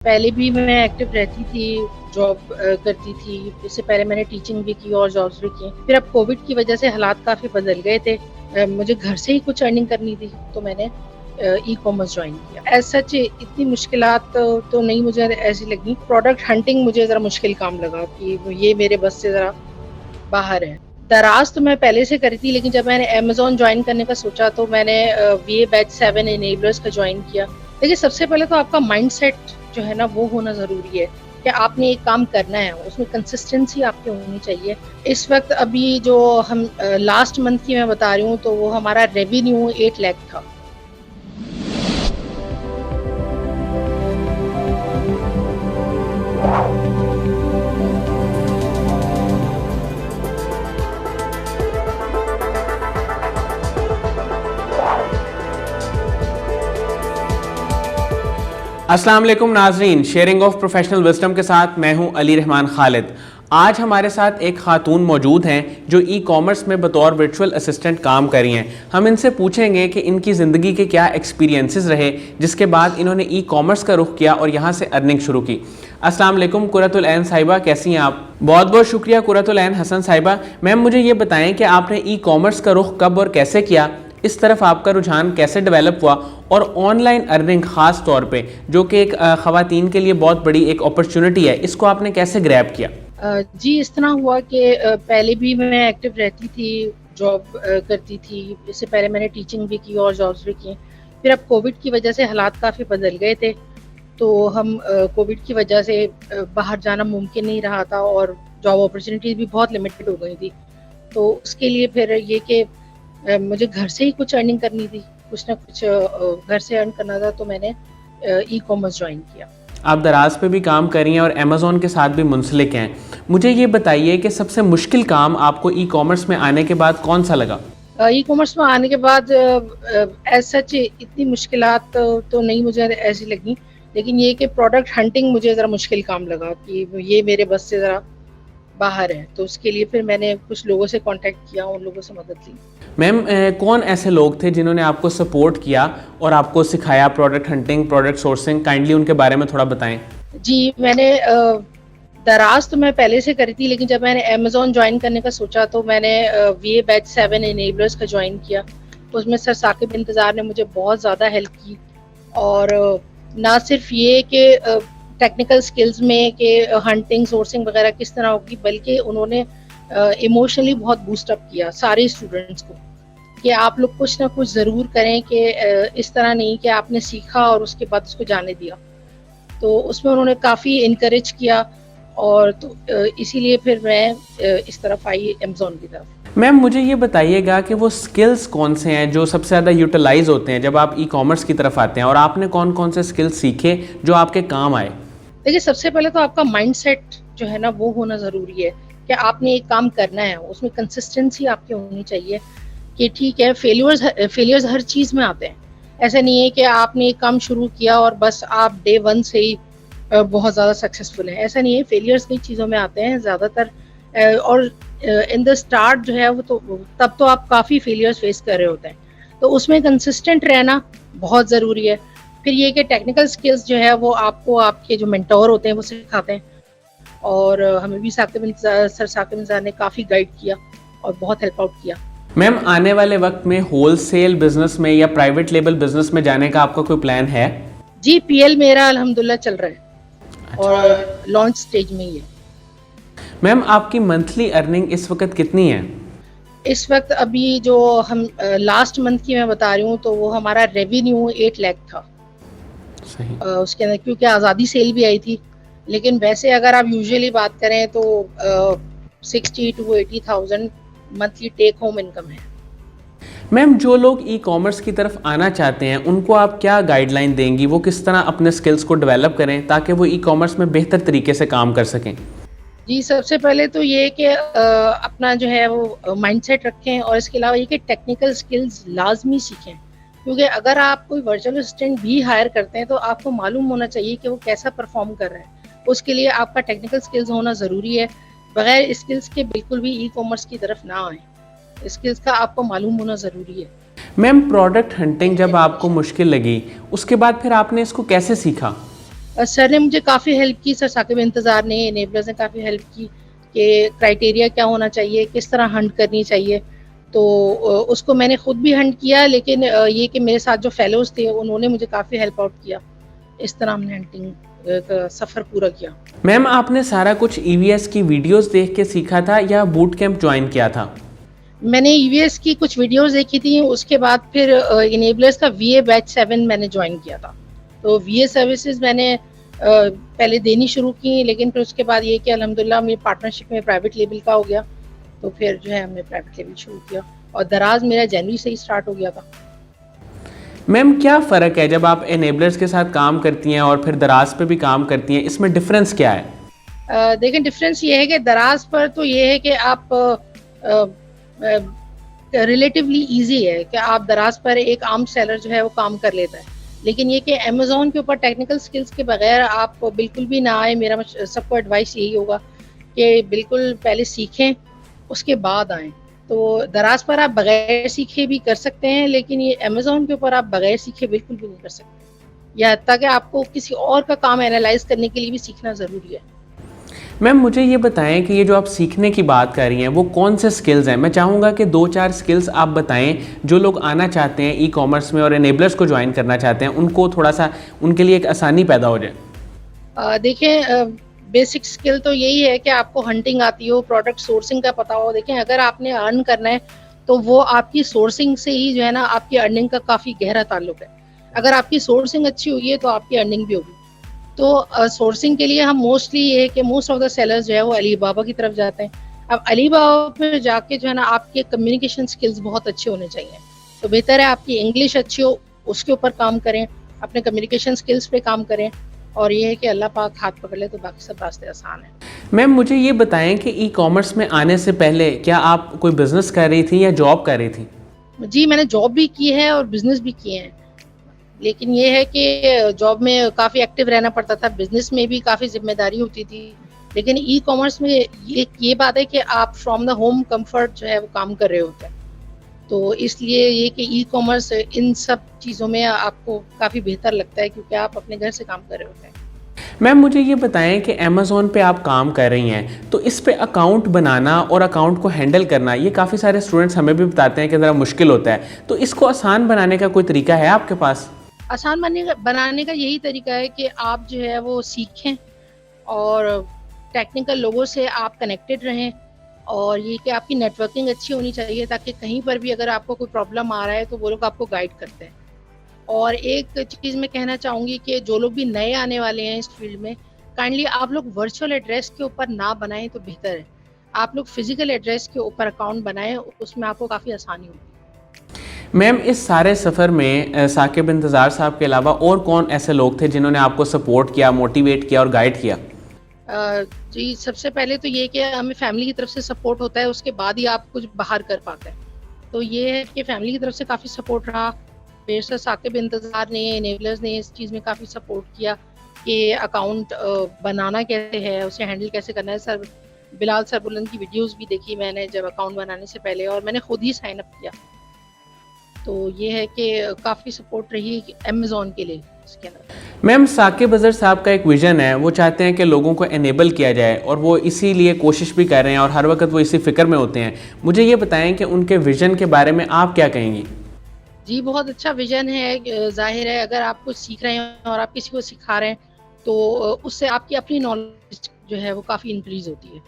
पहले भी मैं एक्टिव रहती थी, जॉब करती थी। इससे पहले मैंने टीचिंग भी की और जॉब्स भी की। फिर अब कोविड की वजह से हालात काफ़ी बदल गए थे। मुझे घर से ही कुछ अर्निंग करनी थी, तो मैंने ई कॉमर्स ज्वाइन किया। एज सच इतनी मुश्किलात तो नहीं मुझे ऐसी लगी। प्रोडक्ट हंटिंग मुझे ज़रा मुश्किल काम लगा कि ये मेरे बस से ज़रा बाहर है। दराज तो मैं पहले से करी थी, लेकिन जब मैंने अमेज़न ज्वाइन करने का सोचा तो मैंने वीए बैच 7 इनेबलर्स का ज्वाइन किया। देखिए, सबसे पहले तो आपका माइंडसेट जो है ना वो होना ज़रूरी है कि आपने एक काम करना है, उसमें कंसिस्टेंसी आपकी होनी चाहिए। इस वक्त अभी जो हम लास्ट मंथ की मैं बता रही हूँ, तो वो हमारा रेवेन्यू 8 लाख था। अस्सलाम वालेकुम नाजरीन, शेयरिंग ऑफ प्रोफेशनल विजडम के साथ मैं हूं अली रहमान खालिद। आज हमारे साथ एक खातून मौजूद हैं जो ई कॉमर्स में बतौर वर्चुअल असिस्टेंट काम कर रही हैं। हम इनसे पूछेंगे कि इनकी ज़िंदगी के क्या एक्सपीरियंसेस रहे जिसके बाद इन्होंने ई कॉमर्स का रुख किया और यहाँ से अर्निंग शुरू की। अस्सलाम वालेकुम कुरतुल ऐन साहिबा, कैसी हैं आप? बहुत बहुत शुक्रिया कुरतुल ऐन हसन साहिबा। मैम, मुझे ये बताएं कि आपने ई कॉमर्स का रुख कब और कैसे किया, इस तरफ आपका रुझान कैसे डेवलप हुआ, और ऑनलाइन अर्निंग ख़ास तौर पे जो कि एक ख़वातीन के लिए बहुत बड़ी एक अपॉर्चुनिटी है, इसको आपने कैसे ग्रैब किया? जी, इस तरह हुआ कि पहले भी मैं एक्टिव रहती थी, जॉब करती थी। इससे पहले मैंने टीचिंग भी की और जॉब्स भी की। फिर अब कोविड की वजह से हालात काफ़ी बदल गए थे, तो हम कोविड की वजह से बाहर जाना मुमकिन नहीं रहा था और जॉब अपॉर्चुनिटीज़ भी बहुत लिमिटेड हो गई थी। तो उसके लिए फिर ये कि मुझे घर से ही कुछ अर्निंग करनी थी, कुछ ना कुछ घर से अर्न करना था, तो मैंने ई कॉमर्स ज्वाइन किया। आप दराज पे भी काम कर रही हैं और अमेज़ोन के साथ भी मुंसलिक हैं। मुझे ये बताइए कि सबसे मुश्किल काम आपको ई कॉमर्स में आने के बाद कौन सा लगा? ई कॉमर्स में आने के बाद एज सच इतनी मुश्किलात तो नहीं मुझे ऐसी लगी, लेकिन ये कि प्रोडक्ट हंटिंग मुझे ज़रा मुश्किल काम लगा कि ये मेरे बस से ज़रा बाहर है। तो उसके लिए फिर मैंने कुछ लोगों से कांटेक्ट किया, उन लोगों से मदद ली। मैम, कौन ऐसे लोग थे जिन्होंने आपको सपोर्ट किया और आपको सिखाया product hunting, product sourcing? Kindly उनके बारे में थोड़ा बताएं। जी, मैंने दराज तो मैं पहले से करी थी, लेकिन जब मैंने अमेज़न ज्वाइन करने का सोचा तो मैंने वीए बैच 7 इनेबलर्स का ज्वाइन किया। तो उसमें सर साकिब इंतज़ार ने मुझे बहुत ज़्यादा हेल्प की, और ना सिर्फ ये कि टेक्निकल स्किल्स में कि हंटिंग, सोर्सिंग वगैरह किस तरह होगी, बल्कि उन्होंने इमोशनली बहुत बूस्ट अप किया सारे स्टूडेंट्स को कि आप लोग कुछ ना कुछ ज़रूर करें, कि इस तरह नहीं कि आपने सीखा और उसके बाद उसको जाने दिया। तो उसमें उन्होंने काफ़ी इनकरेज किया, और तो इसीलिए फिर मैं इस तरफ आई, अमेज़न की तरफ। मैम, मुझे ये बताइएगा कि वो स्किल्स कौन से हैं जो सबसे ज़्यादा यूटिलाइज होते हैं जब आप ई कॉमर्स की तरफ आते हैं, और आपने कौन कौन से स्किल्स सीखे जो आपके काम आए? देखिए, सबसे पहले तो आपका माइंडसेट जो है ना वो होना ज़रूरी है कि आपने एक काम करना है, उसमें कंसिस्टेंसी आपकी होनी चाहिए। कि ठीक है, फेलियर्स हर चीज़ में आते हैं। ऐसा नहीं है कि आपने एक काम शुरू किया और बस आप डे 1 से ही बहुत ज़्यादा सक्सेसफुल हैं, ऐसा नहीं है। फेलियर्स कई चीज़ों में आते हैं ज़्यादातर, और इन द स्टार्ट जो है वो तो तब तो आप काफ़ी फेलियर्स फेस कर रहे होते हैं, तो उसमें कंसिस्टेंट रहना बहुत ज़रूरी है। फिर ये कि टेक्निकल स्किल्स जो है वो आपको आपके जो मेंटोर होते हैं वो सिखाते हैं, और हमें भी सर साकिब इंतज़ार ने काफ़ी गाइड किया और बहुत हेल्प आउट किया। मैम, आने वाले वक्त में होलसेल बिजनेस में या प्राइवेट लेबल बिजनेस में जाने का आपका कोई प्लान है? जी, पीएल मेरा अल्हम्दुलिल्लाह चल रहा है और लॉन्च स्टेज में ही है। मैम, आपकी मंथली अर्निंग इस वक्त कितनी है? इस वक्त अभी जो हम लास्ट मंथ की मैं बता रही हूँ, तो वो हमारा रेवेन्यू 8 लाख था। सही। उसके अंदर क्योंकि आज़ादी सेल भी आई थी, लेकिन वैसे अगर आप यूजुअली बात करें तो 60 to 80,000 monthly take home income है। मैम, जो लोग ई कॉमर्स की तरफ आना चाहते हैं उनको आप क्या गाइडलाइन देंगी, वो किस तरह अपने स्किल्स को डेवलप करें ताकि वो ई कॉमर्स में बेहतर तरीके से काम कर सकें? जी, सबसे पहले तो ये कि अपना जो है वो माइंडसेट रखें, और इसके अलावा ये कि टेक्निकल स्किल्स लाजमी सीखें, क्योंकि अगर आप कोई वर्चुअल असिस्टेंट भी हायर करते हैं तो आपको मालूम होना चाहिए कि वो कैसा परफॉर्म कर रहा है। उसके लिए आपका टेक्निकल स्किल्स होना ज़रूरी है। बगैर स्किल्स के बिल्कुल भी ई कॉमर्स की तरफ ना आएँ। स्किल्स का आपको मालूम होना ज़रूरी है। मैम, प्रोडक्ट हंटिंग जब आपको मुश्किल लगी उसके बाद फिर आपने इसको कैसे सीखा? सर ने मुझे काफ़ी हेल्प की, सर साकिब इंतज़ार ने, इनेबलर्स ने काफ़ी हेल्प की कि क्राइटेरिया क्या होना चाहिए, किस तरह हंट करनी चाहिए। तो उसको मैंने खुद भी हंट किया, लेकिन ये कि मेरे साथ जो फेलोज़ थे उन्होंने मुझे काफ़ी हेल्प आउट किया। इस तरह हमने हंटिंग का सफ़र पूरा किया। मैम, आपने सारा कुछ ईवीएस की वीडियोस देख के सीखा था या बूट कैंप ज्वाइन किया था? मैंने ईवीएस की कुछ वीडियोस देखी थी, उसके बाद फिर इनेबलर्स का वीए बैच 7 मैंने ज्वाइन किया था। तो वीए सर्विसेज मैंने पहले देनी शुरू की, लेकिन फिर उसके बाद ये कि अल्हम्दुलिल्लाह मेरी पार्टनरशिप में प्राइवेट लेवल का हो गया, तो फिर जो है हमने प्राइवेट लेवल शुरू किया और दराज मेरा जनवरी से ही स्टार्ट हो गया था। मैम, क्या फ़र्क है जब आप इनेबलर्स के साथ काम करती हैं और फिर दराज पे भी काम करती हैं, इसमें डिफरेंस क्या है? देखें, डिफरेंस ये है कि दराज पर तो ये है कि आप रिलेटिवली इजी है कि आप दराज पर एक आम सेलर जो है वो काम कर लेता है, लेकिन ये कि अमेज़ोन के ऊपर टेक्निकल स्किल्स के बगैर आप बिल्कुल भी ना आए। मेरा सबको एडवाइस यही होगा कि बिल्कुल पहले सीखें, उसके बाद आएँ। तो दराज पर आप बगैर सीखे भी कर सकते हैं, लेकिन ये अमेज़ोन के ऊपर आप बगैर सीखे बिल्कुल भी नहीं कर सकते। या हत्ता कि आपको किसी और का काम एनालाइज़ करने के लिए भी सीखना ज़रूरी है। मैम, मुझे ये बताएं कि ये जो आप सीखने की बात कर रही हैं वो कौन से स्किल्स हैं? मैं चाहूँगा कि 2-4 स्किल्स आप बताएं जो लोग आना चाहते हैं ई कॉमर्स में और इनेबलर्स को ज्वाइन करना चाहते हैं, उनको थोड़ा सा उनके लिए एक आसानी पैदा हो जाए। देखें, बेसिक स्किल तो यही है कि आपको हंटिंग आती हो, प्रोडक्ट सोर्सिंग का पता हो। देखें, अगर आपने अर्न करना है तो वो आपकी सोर्सिंग से ही जो है ना, आपकी अर्निंग का काफ़ी गहरा ताल्लुक है। अगर आपकी सोर्सिंग अच्छी हुई है तो आपकी अर्निंग भी होगी। तो सोर्सिंग के लिए हम मोस्टली ये है कि मोस्ट ऑफ द सेलर्स जो है वो अलीबाबा की तरफ जाते हैं। अब अलीबाबा पे जाके जो है ना, आपके कम्युनिकेशन स्किल्स बहुत अच्छे होने चाहिए। तो बेहतर है आपकी इंग्लिश अच्छी हो, उसके ऊपर काम करें, अपने कम्युनिकेशन स्किल्स पे काम करें, और ये है कि अल्लाह पाक हाथ पकड़ ले तो बाकी सब रास्ते आसान हैं। मैम, मुझे ये बताएं कि ई कॉमर्स में आने से पहले क्या आप कोई बिजनेस कर रही थी या जॉब कर रही थी? जी, मैंने जॉब भी की है और बिजनेस भी किए हैं, लेकिन ये है कि जॉब में काफ़ी एक्टिव रहना पड़ता था, बिजनेस में भी काफ़ी जिम्मेदारी होती थी, लेकिन ई कॉमर्स में ये बात है कि आप फ्रॉम द होम कंफर्ट जो है वो काम कर रहे होते हैं। तो इसलिए ये कि ई कॉमर्स इन सब चीज़ों में आपको काफ़ी बेहतर लगता है, क्योंकि आप अपने घर से काम कर रहे होते हैं। मैम, मुझे ये बताएं कि अमेज़ोन पे आप काम कर रही हैं, तो इस पे अकाउंट बनाना और अकाउंट को हैंडल करना, ये काफ़ी सारे स्टूडेंट्स हमें भी बताते हैं कि ज़रा मुश्किल होता है, तो इसको आसान बनाने का कोई तरीका है आपके पास? आसान बनाने का यही तरीका है कि आप जो है वो सीखें और टेक्निकल लोगों से आप कनेक्टेड रहें, और ये कि आपकी नेटवर्किंग अच्छी होनी चाहिए, ताकि कहीं पर भी अगर आपको कोई प्रॉब्लम आ रहा है तो वो लोग आपको गाइड करते हैं। और एक चीज़ मैं कहना चाहूँगी कि जो लोग भी नए आने वाले हैं इस फील्ड में, काइंडली आप लोग वर्चुअल एड्रेस के ऊपर ना बनाएं तो बेहतर है। आप लोग फिजिकल एड्रेस के ऊपर अकाउंट बनाएं, उसमें आपको काफ़ी आसानी होगी। मैम, इस सारे सफ़र में साकिब इंतज़ार साहब के अलावा और कौन ऐसे लोग थे जिन्होंने आपको सपोर्ट किया, मोटिवेट किया और गाइड किया? जी, सबसे पहले तो ये कि हमें फैमिली की तरफ से सपोर्ट होता है, उसके बाद ही आप कुछ बाहर कर पाते हैं। तो ये है कि फैमिली की तरफ से काफ़ी सपोर्ट रहा। फिर सर साकिब इंतज़ार ने, इनेबलर्स ने इस चीज़ में काफ़ी सपोर्ट किया कि अकाउंट बनाना कैसे है, उसे हैंडल कैसे करना है। सर बिलाल सरबुलंद की वीडियोस भी देखी मैंने जब अकाउंट बनाने से पहले, और मैंने खुद ही साइन अप किया। तो ये है कि काफ़ी सपोर्ट रही अमेज़ॉन के लिए इसके अंदर। मैम, साकिब अज़हर साहब का एक विज़न है, वो चाहते हैं कि लोगों को एनेबल किया जाए और वो इसीलिए कोशिश भी कर रहे हैं और हर वक्त वो इसी फ़िक्र में होते हैं। मुझे ये बताएं कि उनके विज़न के बारे में आप क्या कहेंगी? जी, बहुत अच्छा विज़न है। ज़ाहिर है अगर आप कुछ सीख रहे हैं और आप किसी को सिखा रहे हैं, तो उससे आपकी अपनी नॉलेज जो है वो काफ़ी इंक्रीज़ होती है।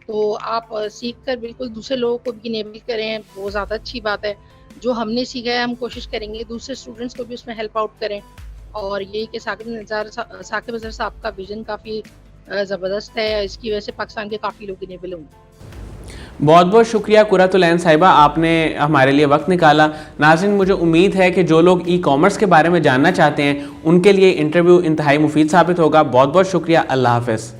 तो आप सीख कर बिल्कुल दूसरे लोगों को भी इनेबल करें, वो ज़्यादा अच्छी बात है। जो हमने सीखा है हम कोशिश करेंगे दूसरे स्टूडेंट्स को भी उसमें हेल्प आउट करें। और ये कि साकिब अज़हर साहब का विज़न काफ़ी ज़बरदस्त है, इसकी वजह से पाकिस्तान के काफ़ी लोग इनेबल होंगे। बहुत बहुत शुक्रिया कुरतुल ऐन साहिबा, आपने हमारे लिए वक्त निकाला। नाज़रीन, मुझे उम्मीद है कि जो लोग ई कॉमर्स के बारे में जानना चाहते हैं उनके लिए इंटरव्यू इंतहाई मुफीद साबित होगा। बहुत बहुत शुक्रिया। अल्लाह हाफ़िज़।